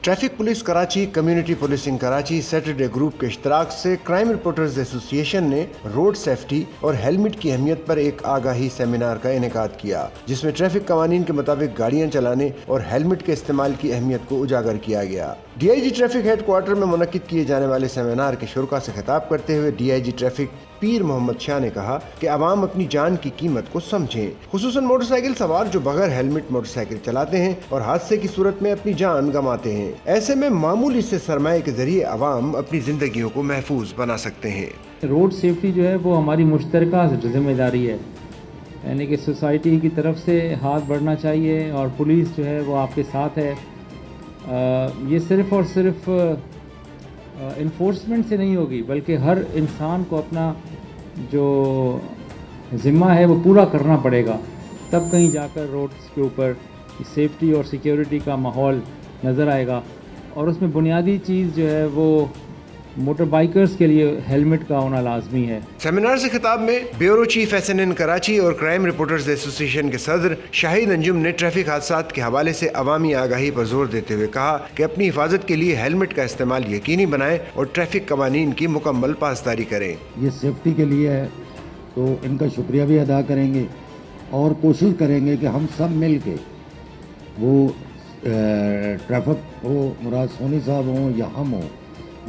Traffic police Karachi, community policing Karachi, Saturday group के इश्तराक से crime reporters association ने रोड सेफ्टी और हेलमेट की अहमियत पर एक आगाही सेमिनार का इनेकाद किया, जिसमें ट्रैफिक कवानीन के मुताबिक गाड़ियां चलाने और हेलमेट के इस्तेमाल की अहमियत को उजागर किया गया। DIG ट्रैफिक हेडक्वार्टर में मुनक्किद किए जाने वाले सेमिनार के शुरा से खिताब करते हुए DIG ट्रैफिक पीर मोहम्मद शाह ने कहा कि अवाम अपनी जान की कीमत को समझें, खुसूसन मोटरसाइकिल सवार जो बगैर हेलमेट मोटरसाइकिल चलाते हैं और हादसे की सूरत में अपनी जान गंवाते हैं। ऐसे में मामूली से सरमाए के जरिए अवाम अपनी जिंदगियों को महफूज बना सकते हैं। रोड सेफ्टी जो है वो हमारी मुश्तरका जिम्मेदारी है, यानी कि सोसाइटी की तरफ से हाथ बढ़ना चाहिए और पुलिस जो है वो आपके साथ है। ये सिर्फ़ और सिर्फ इन्फोर्समेंट से नहीं होगी, बल्कि हर इंसान को अपना जो ज़िम्मा है वो पूरा करना पड़ेगा, तब कहीं जाकर रोड्स के ऊपर सेफ्टी और सिक्योरिटी का माहौल नज़र आएगा। और उसमें बुनियादी चीज़ जो है वो मोटर बाइकर्स के लिए हेलमेट का होना लाजमी है। सेमिनार से खिताब में ब्यूरो चीफ SNN कराची और क्राइम रिपोर्टर्स एसोसिएशन के सदर शाहिद अंजुम ने ट्रैफिक हादसात के हवाले से अवामी आगाही पर जोर देते हुए कहा कि अपनी हिफाजत के लिए हेलमेट का इस्तेमाल यकीनी बनाएं और ट्रैफिक कवानीन की मुकम्मल पासदारी करें। ये सेफ्टी के लिए है तो इनका शुक्रिया भी अदा करेंगे और कोशिश करेंगे कि हम सब मिल के वो ट्रैफिक हो, मुराद सोनी साहब हों या हम हों,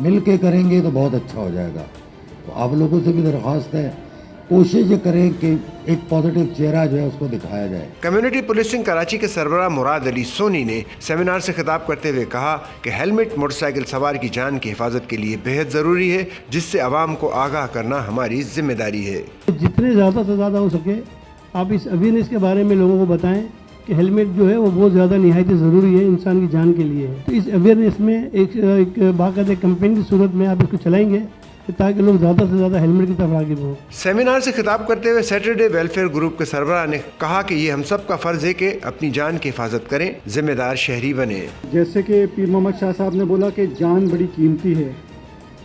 मिल के करेंगे तो बहुत अच्छा हो जाएगा। तो आप लोगों से भी दरख्वास्त है, कोशिश ये करें कि एक पॉजिटिव चेहरा जो है उसको दिखाया जाए। कम्युनिटी पुलिसिंग कराची के सरबराह मुराद अली सोनी ने सेमिनार से खिताब करते हुए कहा कि हेलमेट मोटरसाइकिल सवार की जान की हिफाजत के लिए बेहद ज़रूरी है, जिससे आवाम को आगाह करना हमारी जिम्मेदारी है। जितने ज़्यादा से ज़्यादा हो सके आप इस अवेयरनेस के बारे में लोगों को बताएं कि हेलमेट जो है वो बहुत ज़्यादा निहायत ज़रूरी है, इंसान की जान के लिए है। तो इस अवेयरनेस में एक बाकायदा कैंपेन की सूरत में आप इसको चलाएंगे ताकि लोग ज़्यादा से ज़्यादा हेलमेट की तरफ राग़िब हों। सेमिनार से खिताब करते हुए सैटरडे वेलफेयर ग्रुप के सरबराह ने कहा कि ये हम सब का फ़र्ज़ है कि अपनी जान की हिफाजत करें, जिम्मेदार शहरी बने। जैसे कि पीर मोहम्मद शाह साहब ने बोला कि जान बड़ी कीमती है,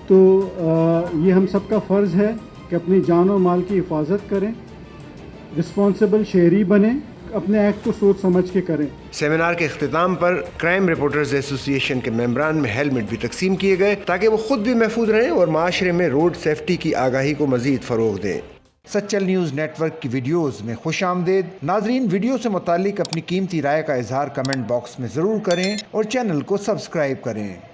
तो ये हम सब का फ़र्ज़ है कि अपनी जान और माल की हिफाजत करें, रिस्पॉन्सिबल शहरी बने, अपने एक्ट को सोच समझ के करें। सेमिनार के इख्तिताम पर क्राइम रिपोर्टर्स एसोसिएशन के मेंबरान में हेलमेट भी तकसीम किए गए ताकि वो खुद भी महफूज रहें और माशरे में रोड सेफ्टी की आगाही को मजीद फरोग दें। सच्चल न्यूज़ नेटवर्क की वीडियोज़ में खुश आमदेद। नाजरीन, वीडियो से मुतालिक अपनी कीमती राय का इजहार कमेंट बॉक्स में ज़रूर करें और चैनल को सब्सक्राइब करें।